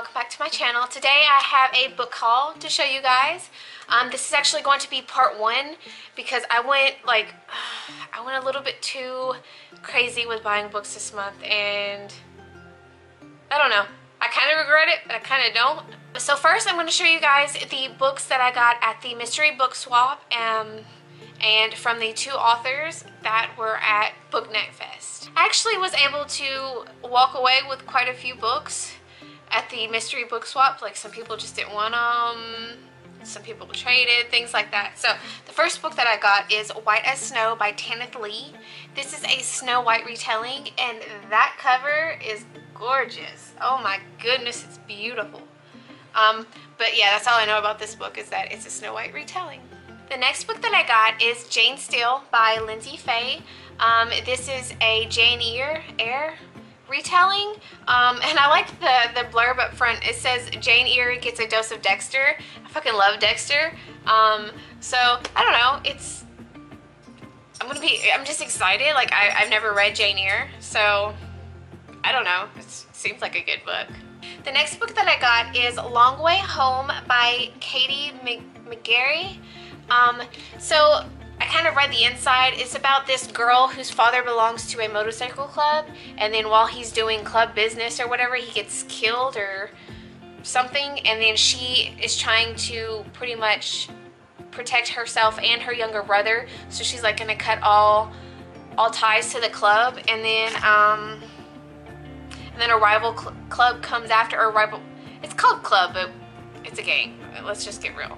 welcome back to my channel. Today I have a book haul to show you guys. This is actually going to be part one because I went a little bit too crazy with buying books this month, and I don't know. I kind of regret it, but I kind of don't. So first I'm going to show you guys the books that I got at the mystery book swap and from the two authors that were at Booknet Fest. I actually was able to walk away with quite a few books at the mystery book swap. Like, some people just didn't want them, some people traded, things like that. So the first book that I got is White as Snow by Tanith Lee. This is a Snow White retelling, and that cover is gorgeous. Oh my goodness, it's beautiful. But yeah, that's all I know about this book, is that it's a Snow White retelling. The next book that I got is Jane Steele by Lindsay Faye. This is a Jane Eyre retelling, and I like the blurb up front. It says Jane Eyre gets a dose of Dexter. I fucking love Dexter. So I don't know. I'm just excited. Like, I've never read Jane Eyre, so I don't know. It seems like a good book. The next book that I got is Long Way Home by Katie McGarry. So I kind of read the inside. It's about this girl whose father belongs to a motorcycle club, and then while he's doing club business or whatever, he gets killed or something, and then she is trying to pretty much protect herself and her younger brother. So she's like gonna cut all ties to the club, and then a rival club comes after, or rival, it's called club, but it's a gang. Let's just get real.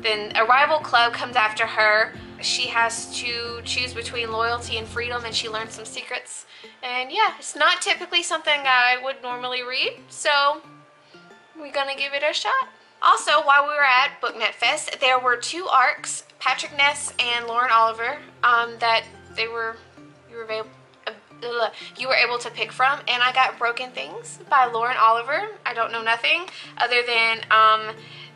Then a rival club comes after her. She has to choose between loyalty and freedom, and she learns some secrets. And yeah, it's not typically something I would normally read, so we're gonna give it a shot. Also, while we were at Booknet Fest, there were two ARCs, Patrick Ness and Lauren Oliver, that you were able to pick from, and I got Broken Things by Lauren Oliver. I don't know nothing other than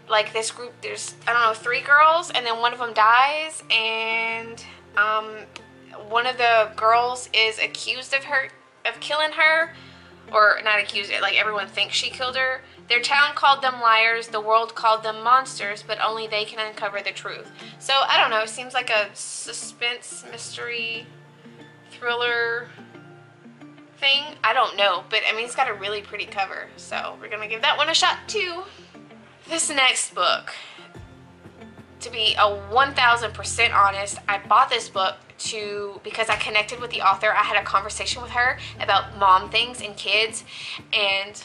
like this group, there's, I don't know, 3 girls, and then one of them dies, and one of the girls is accused of killing her, or not accused, like everyone thinks she killed her. Their town called them liars, the world called them monsters, but only they can uncover the truth. So I don't know, it seems like a suspense, mystery, thriller thing. I don't know, but I mean, it's got a really pretty cover, so we're gonna give that one a shot too. This next book, to be 1000% honest, I bought this book because I connected with the author. I had a conversation with her about mom things and kids, and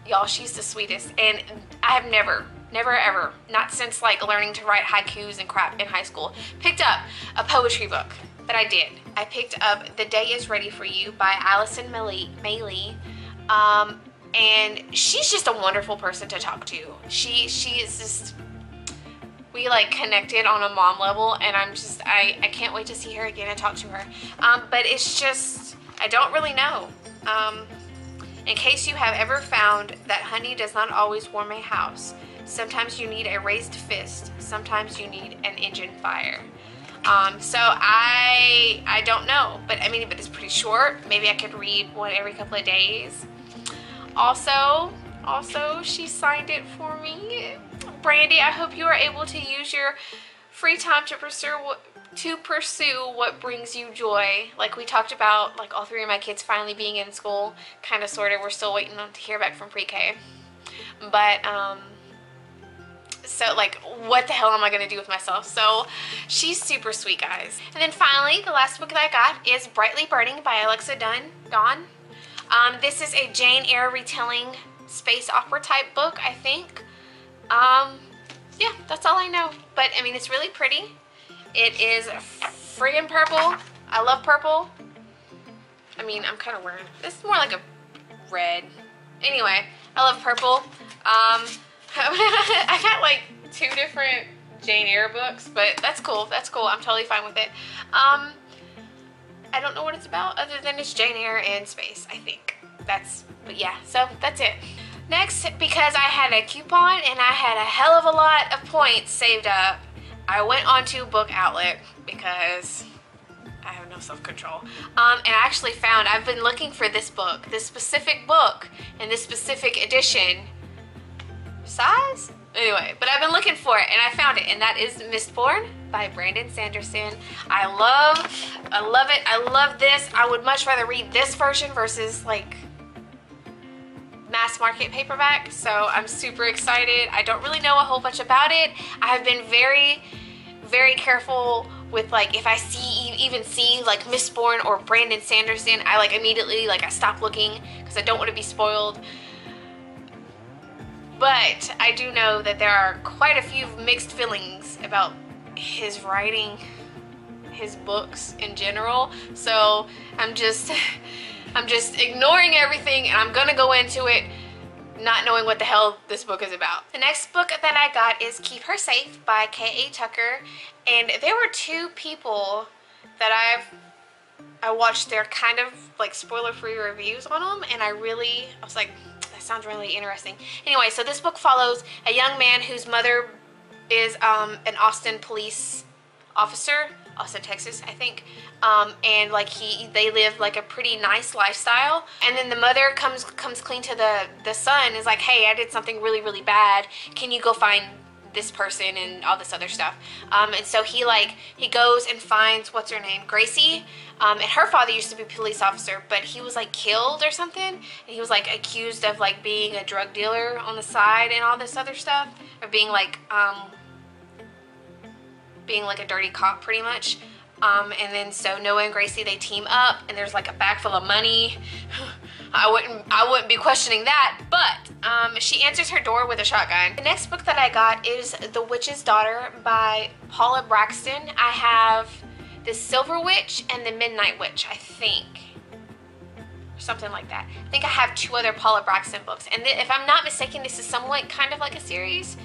y'all, she's the sweetest. And I have never ever, not since like learning to write haikus and crap in high school, picked up a poetry book. But I did. I picked up The Day Is Ready For You by Allison Mailey. And she's just a wonderful person to talk to. She is just, we like connected on a mom level, and I can't wait to see her again and talk to her. But it's just, I don't really know. In case you have ever found that honey does not always warm a house, sometimes you need a raised fist, sometimes you need an engine fire. So I don't know, but I mean, but it's pretty short. Maybe I could read one every couple of days. Also, she signed it for me. Brandy, I hope you are able to use your free time to pursue what brings you joy. Like we talked about, like all 3 of my kids finally being in school, kind of, sort of. We're still waiting to hear back from pre-K. But, so like, what the hell am I gonna do with myself? So she's super sweet, guys. And then finally, the last book that I got is Brightly Burning by Alexa Dawn. This is a Jane Eyre retelling space opera type book, I think. Yeah, that's all I know. But I mean, it's really pretty. It is friggin' purple. I love purple. I mean, I'm kind of wearing, this is more like a red. Anyway, I love purple. I got like 2 different Jane Eyre books, but that's cool. That's cool. I'm totally fine with it. I don't know what it's about other than it's Jane Eyre and space, I think. But yeah, so that's it. Next, because I had a coupon and I had a hell of a lot of points saved up, I went onto Book Outlet because I have no self-control. And I actually found, I've been looking for this book, this specific book, and this specific edition size. Anyway, but I've been looking for it and I found it, and that is Mistborn by Brandon Sanderson. I love it. I love this. I would much rather read this version versus like mass market paperback, so I'm super excited. I don't really know a whole bunch about it. I have been very, very careful with like if I even see like Mistborn or Brandon Sanderson, I like immediately like I stop looking because I don't want to be spoiled. But I do know that there are quite a few mixed feelings about his writing, his books in general. So I'm just ignoring everything, and I'm gonna go into it not knowing what the hell this book is about. The next book that I got is Keep Her Safe by K.A. Tucker, and there were two people that I watched their kind of like spoiler-free reviews on them, and I was like, that sounds really interesting. Anyway, so this book follows a young man whose mother is an Austin police officer, Austin, Texas, I think, and like they live like a pretty nice lifestyle, and then the mother comes clean to the son, is like, hey, I did something really, really bad, can you go find this person and all this other stuff. And so he goes and finds, what's her name, Gracie, and her father used to be a police officer, but he was like killed or something, and he was like accused of like being a drug dealer on the side and all this other stuff, or being like a dirty cop pretty much. And then so Noah and Gracie, they team up, and there's like a bag full of money. I wouldn't be questioning that, but she answers her door with a shotgun. The next book that I got is The Witch's Daughter by Paula Braxton. I have The Silver Witch and The Midnight Witch, I think. Something like that. I think I have two other Paula Braxton books, and if I'm not mistaken, this is somewhat kind of like a series,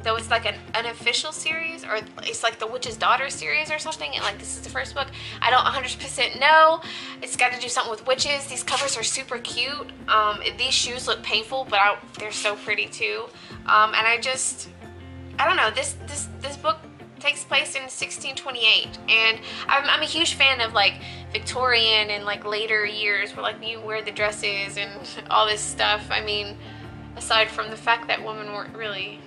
though it's like an unofficial series, or it's like the Witch's Daughter series or something, and like this is the first book. I don't 100% know. It's got to do something with witches. These covers are super cute. These shoes look painful, but they're so pretty too. And I don't know, this book takes place in 1628, and I'm a huge fan of like Victorian and like later years where like you wear the dresses and all this stuff. I mean, aside from the fact that women weren't really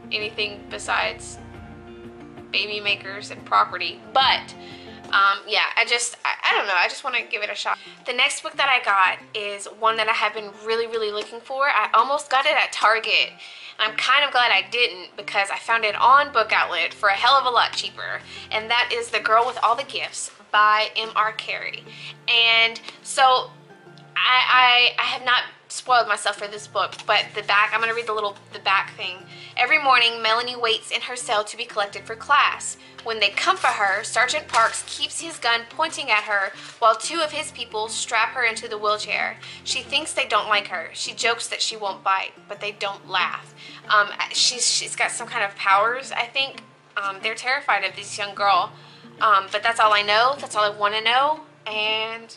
anything besides baby makers and property, but yeah, I don't know, I just want to give it a shot. The next book that I got is one that I have been really, really looking for. I almost got it at Target. I'm kind of glad I didn't, because I found it on Book Outlet for a hell of a lot cheaper, and that is The Girl with All the Gifts by M.R. Carey. And so I have not spoiled myself for this book, but the back, I'm going to read the back thing. Every morning, Melanie waits in her cell to be collected for class. When they come for her, Sergeant Parks keeps his gun pointing at her while two of his people strap her into the wheelchair. She thinks they don't like her. She jokes that she won't bite, but they don't laugh. She's got some kind of powers, I think. They're terrified of this young girl. But that's all I know. That's all I want to know. And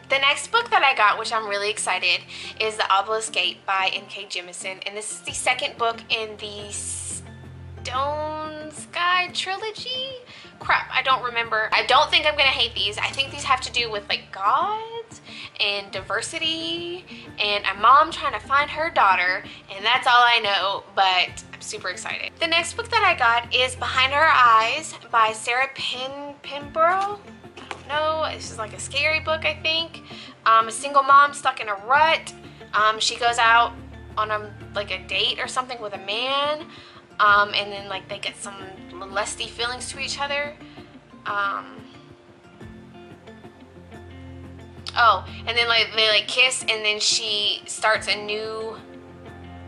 the next book that I got, which I'm really excited, is The Obelisk Gate by N.K. Jemisin, and this is the second book in the Stone Sky trilogy? Crap, I don't remember. I don't think I'm gonna hate these. I think these have to do with like gods and diversity and a mom trying to find her daughter, and that's all I know, but I'm super excited. The next book that I got is Behind Her Eyes by Sarah Pinborough. No, this is like a scary book, I think. A single mom stuck in a rut. She goes out on a date or something with a man, and then like they get some lusty feelings to each other. Oh, and then like they kiss, and then she starts a new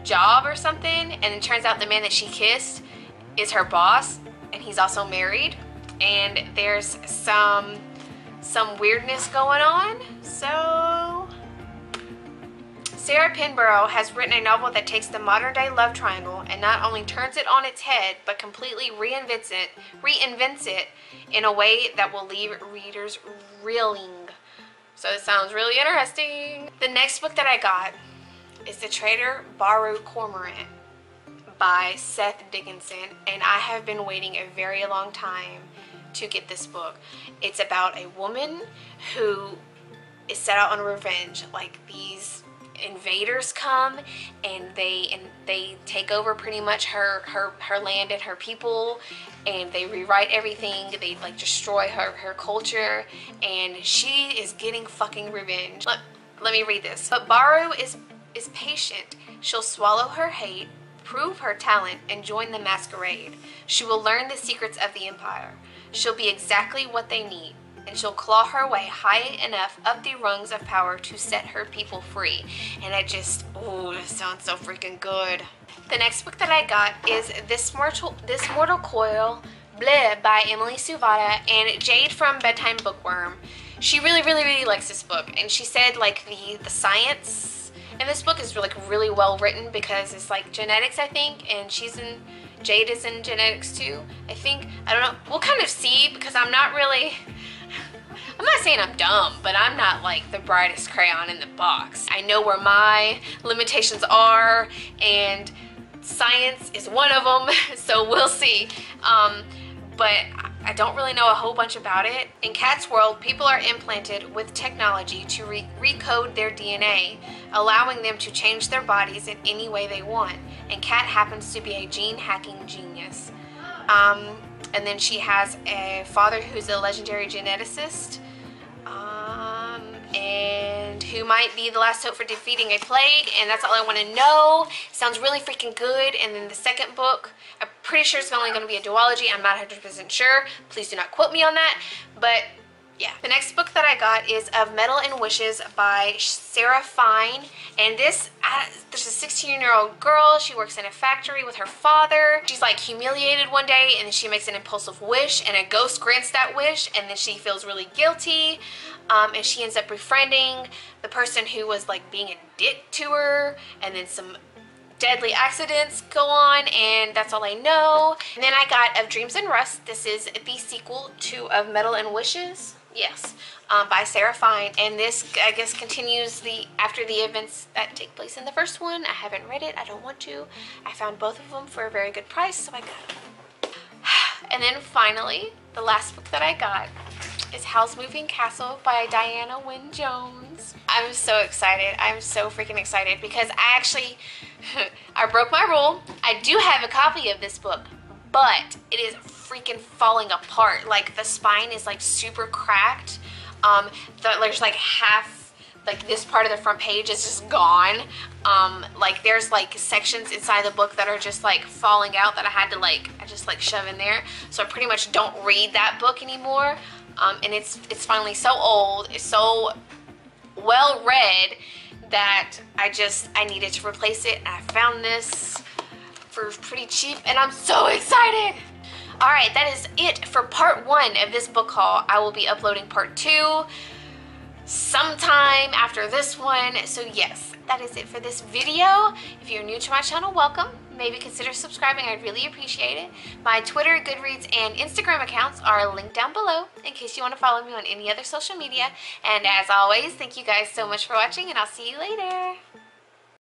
job or something, and it turns out the man that she kissed is her boss, and he's also married, and there's some weirdness going on. So Sarah Pinborough has written a novel that takes the modern day love triangle and not only turns it on its head, but completely reinvents it in a way that will leave readers reeling. So it sounds really interesting. The next book that I got is The Traitor Baru Cormorant by Seth Dickinson, and I have been waiting a very long time to get this book. It's about a woman who is set out on revenge. Like these invaders come and they take over pretty much her land and her people, and they rewrite everything. They like destroy her culture, and she is getting fucking revenge. Let me read this. But Baru is patient. She'll swallow her hate, prove her talent, and join the masquerade. She will learn the secrets of the Empire. She'll be exactly what they need, and she'll claw her way high enough up the rungs of power to set her people free. And I just, oh, this sounds so freaking good. The next book that I got is This Mortal Coil, Bleh, by Emily Suvada and Jade from Bedtime Bookworm. She really likes this book, and she said like the science in this book is really well written, because it's like genetics, I think, and Jade is in genetics too, I think. I don't know. We'll kind of see, because I'm not saying I'm dumb, but I'm not like the brightest crayon in the box. I know where my limitations are, and science is one of them, so we'll see. But I don't really know a whole bunch about it. In Kat's world, people are implanted with technology to recode their DNA, allowing them to change their bodies in any way they want. And Kat happens to be a gene hacking genius. And then she has a father who's a legendary geneticist, and who might be the last hope for defeating a plague, and that's all I want to know. Sounds really freaking good. And then the second book, I'm pretty sure it's only going to be a duology. I'm not 100% sure. Please do not quote me on that. But yeah. The next book that I got is Of Metal and Wishes by Sarah Fine. And there's a 16-year-old girl. She works in a factory with her father. She's like humiliated one day, and then she makes an impulsive wish, and a ghost grants that wish, and then she feels really guilty. And she ends up befriending the person who was like being a dick to her, and then some deadly accidents go on, and that's all I know. And then I got Of Dreams and Rust. This is the sequel to Of Metal and Wishes. Yes, by Sarah Fine, and this, I guess, continues after the events that take place in the first one. I haven't read it. I don't want to. I found both of them for a very good price, so I got them. And then finally, the last book that I got is Howl's Moving Castle by Diana Wynne Jones. I'm so excited. I'm so freaking excited, because I actually, I broke my rule. I do have a copy of this book, but it is freaking falling apart. Like, the spine is like super cracked. There's like half, like this part of the front page is just gone. Like there's like sections inside the book that are just like falling out that I just like shove in there. So I pretty much don't read that book anymore. And it's finally so old, it's so well read, that I needed to replace it, and I found this for pretty cheap, and I'm so excited. Alright, that is it for part 1 of this book haul. I will be uploading part 2 sometime after this one. So yes, that is it for this video. If you're new to my channel, welcome. Maybe consider subscribing. I'd really appreciate it. My Twitter, Goodreads, and Instagram accounts are linked down below in case you want to follow me on any other social media. And as always, thank you guys so much for watching, and I'll see you later.